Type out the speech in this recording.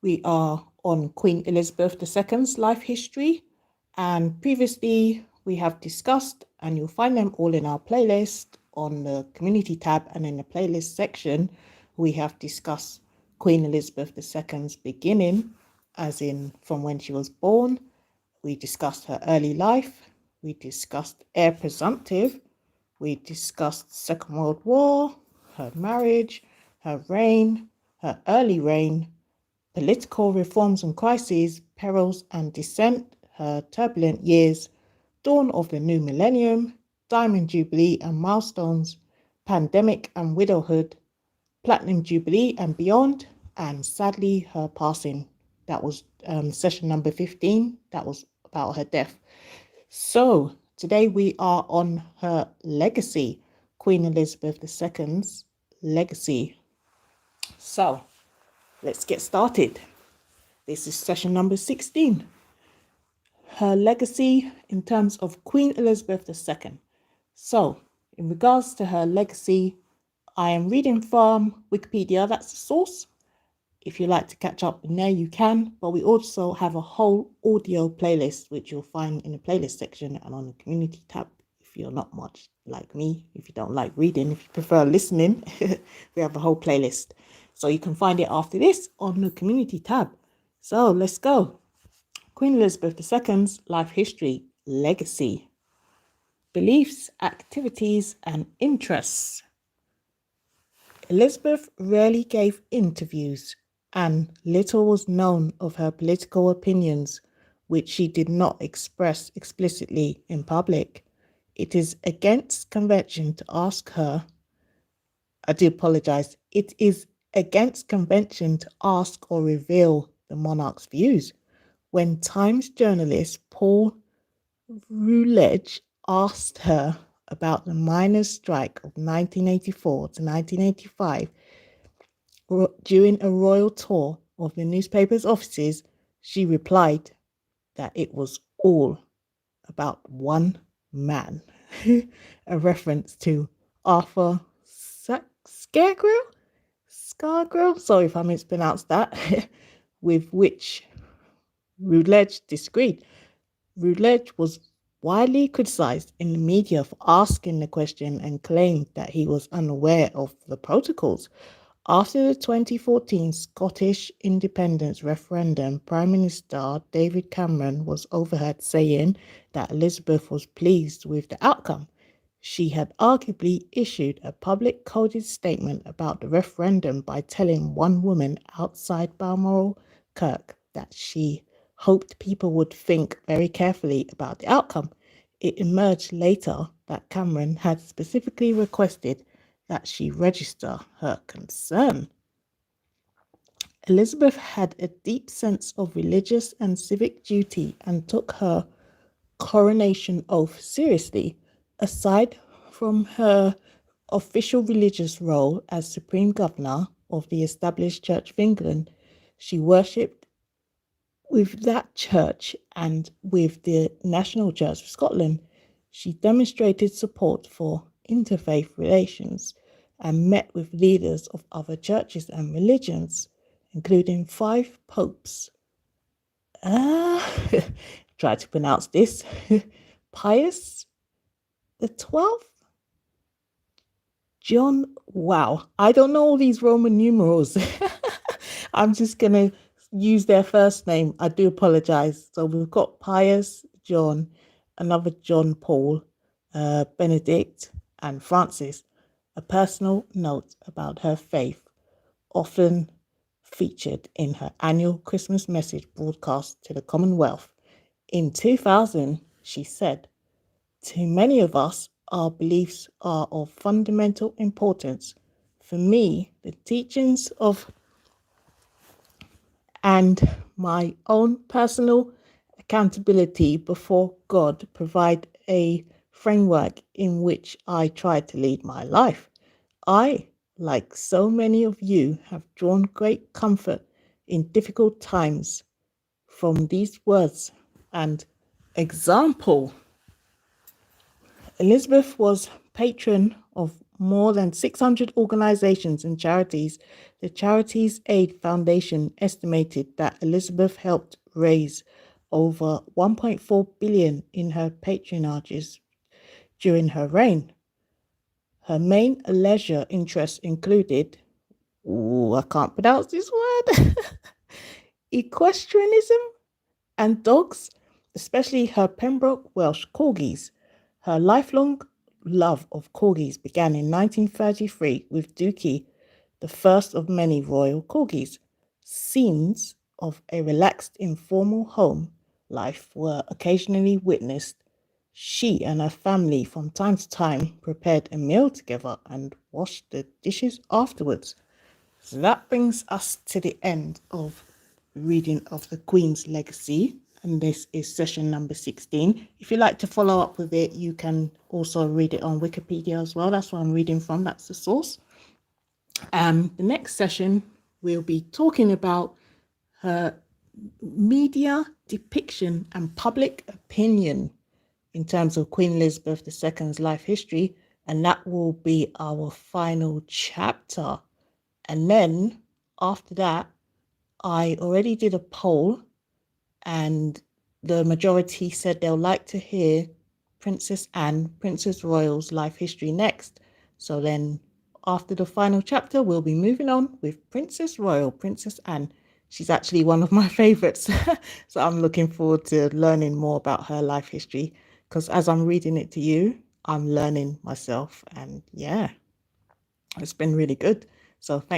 We are on Queen Elizabeth II's life history, and previously we have discussed, and you'll find them all in our playlist on the community tab, and in the playlist section, we have discussed Queen Elizabeth II's beginning, as in from when she was born. We discussed her early life. We discussed heir presumptive. We discussed Second World War, her marriage, her reign, her early reign, political reforms and crises, perils and dissent, her turbulent years, dawn of the new millennium, Diamond Jubilee and milestones, pandemic and widowhood, Platinum Jubilee and beyond, and sadly her passing. That was session number 15. That was about her death. So today we are on her legacy, Queen Elizabeth II's legacy. So let's get started. This is session number 16. Her legacy in terms of Queen Elizabeth II. So, in regards to her legacy, I am reading from Wikipedia, that's the source. If you like to catch up in there, you can, but we also have a whole audio playlist, which you'll find in the playlist section and on the community tab. If you're not much like me, if you don't like reading, if you prefer listening, we have a whole playlist. So you can find it after this on the community tab. So let's go. Queen Elizabeth II's life history, legacy, beliefs, activities, and interests. Elizabeth rarely gave interviews, and little was known of her political opinions, which she did not express explicitly in public. It is against convention to ask her. I do apologize. It is against convention to ask or reveal the monarch's views. When Times journalist Paul Routledge asked her about the miners' strike of 1984 to 1985 during a royal tour of the newspaper's offices, she replied that it was all about one man, a reference to Arthur Scarborough, sorry if I mispronounced that, with which Routledge disagreed. Routledge was widely criticized in the media for asking the question and claimed that he was unaware of the protocols. After the 2014 Scottish independence referendum, Prime Minister David Cameron was overheard saying that Elizabeth was pleased with the outcome. She had arguably issued a public coded statement about the referendum by telling one woman outside Balmoral Kirk that she hoped people would think very carefully about the outcome. It emerged later that Cameron had specifically requested that she register her concern. Elizabeth had a deep sense of religious and civic duty and took her coronation oath seriously. Aside from her official religious role as Supreme Governor of the established Church of England, she worshipped with that church and with the National Church of Scotland. She demonstrated support for interfaith relations and met with leaders of other churches and religions, including 5 popes. Try to pronounce this. Pius the 12th? John, wow, I don't know all these Roman numerals. I'm just going to use their first name. I do apologize. So we've got Pius, John, another John Paul, Benedict, and Francis. A personal note about her faith, often featured in her annual Christmas message broadcast to the Commonwealth. In 2000, she said, "To many of us, our beliefs are of fundamental importance. For me, the teachings of and my own personal accountability before God provide a framework in which I try to lead my life. I, like so many of you, have drawn great comfort in difficult times from these words and example." Elizabeth was patron of more than 600 organizations and charities. The Charities Aid Foundation estimated that Elizabeth helped raise over 1.4 billion in her patronages during her reign. Her main leisure interests included, I can't pronounce this word, equestrianism and dogs, especially her Pembroke Welsh corgis. Her lifelong love of corgis began in 1933 with Dookie, the first of many royal corgis. Scenes of a relaxed, informal home life were occasionally witnessed. She and her family from time to time prepared a meal together and washed the dishes afterwards. So that brings us to the end of reading of the Queen's legacy, and this is session number 16. If you'd like to follow up with it, you can also read it on Wikipedia as well. That's where I'm reading from, that's the source. The next session, we'll be talking about her media depiction and public opinion in terms of Queen Elizabeth II's life history, and that will be our final chapter. And then after that, I already did a poll and the majority said they'll like to hear Princess Anne, Princess Royal's life history next. So then after the final chapter, we'll be moving on with Princess Royal, Princess Anne. She's actually one of my favorites. So I'm looking forward to learning more about her life history, because as I'm reading it to you, I'm learning myself. And yeah, it's been really good. So thank